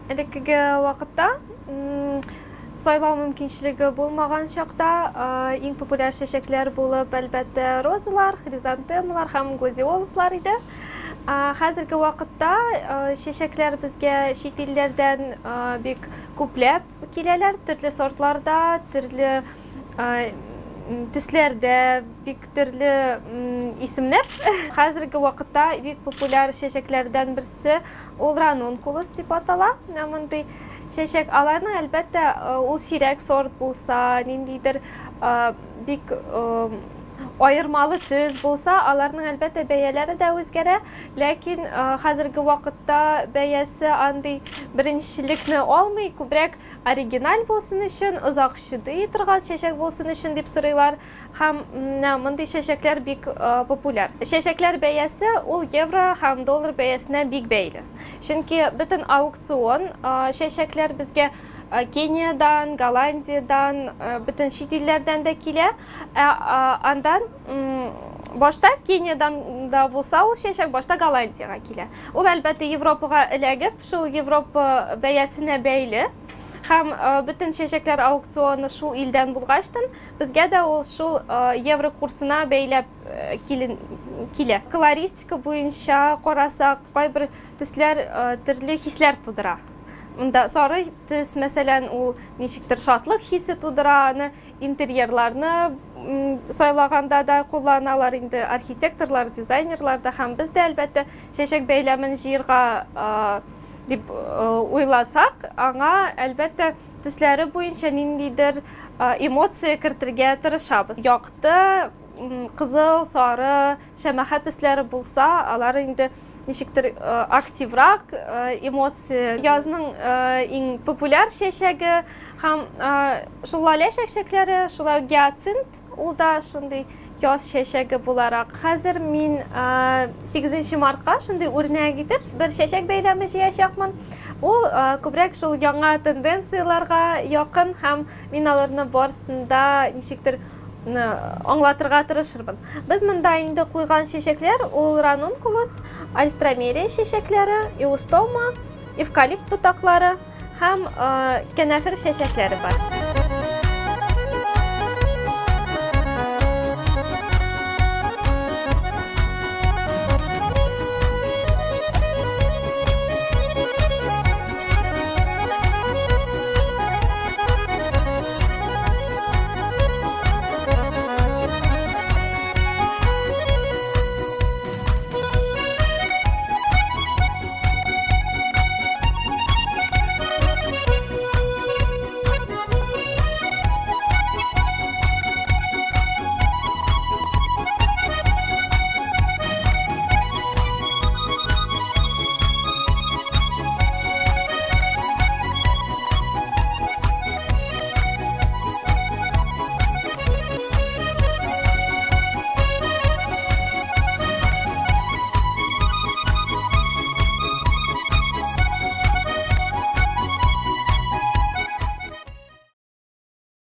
Элеккеге вакытта сайлау мөмкинчелеге булмаган чакта иң популяр чәчәкләр булып, әлбәттә, розалар, хризантемалар һәм гладиолуслар иде. Хәзерге вакытта чәчәкләр безгә чит илләрдән бик күпләп киләләр, төрле сортларда, төрле төсләрдә, бик төрле исемләр. Хәзерге вакытта бик популяр чәчәкләрдән берсе ул ранункулус дип атала. Мондый чәчәк аларның әлбәттә ул сирәк сорт булса, ниндидер бик аермалы төс булса, аларның әлбәттә бәяләре дә үзгәрә, ләкин хәзерге вакытта бәясе андый беренчелекне алмый, күбрәк оригиналь булсын өчен, озак чыдый торган чәчәк булсын өчен дип сорыйлар һәм мондый чәчәкләр бик популяр. Чәчәкләр бәясе ул евро һәм доллар бәясенә бик бәйле. Чөнки бөтен аукцион чәчәкләр безгә Кениядан, Голландиядан, бөтен чит илләрдән дә килә. Андан башта Кениядан да булса ул чәчәк башта Голландиягә килә. Ул әлбәттә Европага эләгеп, шул Европа бәясенә бәйле. Һәм бөтен чәчәкләр аукционы шул илдән булгачтан, безгә дә ул шул евро курсына бәйләп килә. Колористика буенча карасак, кайбер төсләр төрле хисләр тудыра. Монда сары төс, мәсәлән, ул ничектер шатлык хисе тудыра, аны интерьерларны сайлаганда да кулланалар инде архитекторлар, дизайнерлар да, һәм без дә әлбәттә чәчәк бәйләмен җыярга дип уйласак, аңа әлбәттә төсләре буенча ниндидер эмоция кертергә тырышабыз. Якты, кызыл, сары, шәмәхә төсләре булса, алар инде ничектер активрак эмоция. Язның иң популяр чәчәге һәм шул лалә чәчәкләре, шулай гиацинт, ул да шундый яз чәчәге буларак. Хәзер мин 8 мартка шундый үрнәк итеп бер чәчәк бәйләме җыячакмын. Ул күбрәк шул яңа тенденцияларга якын һәм мин аларны барысында ничектер аңлатырга тырышырмын. Без монда инде куйган чәчәкләр ул ранункулус, альстромерия чәчәкләре, эустома, эвкалипт ботаклары һәм кәнәфер чәчәкләре бар.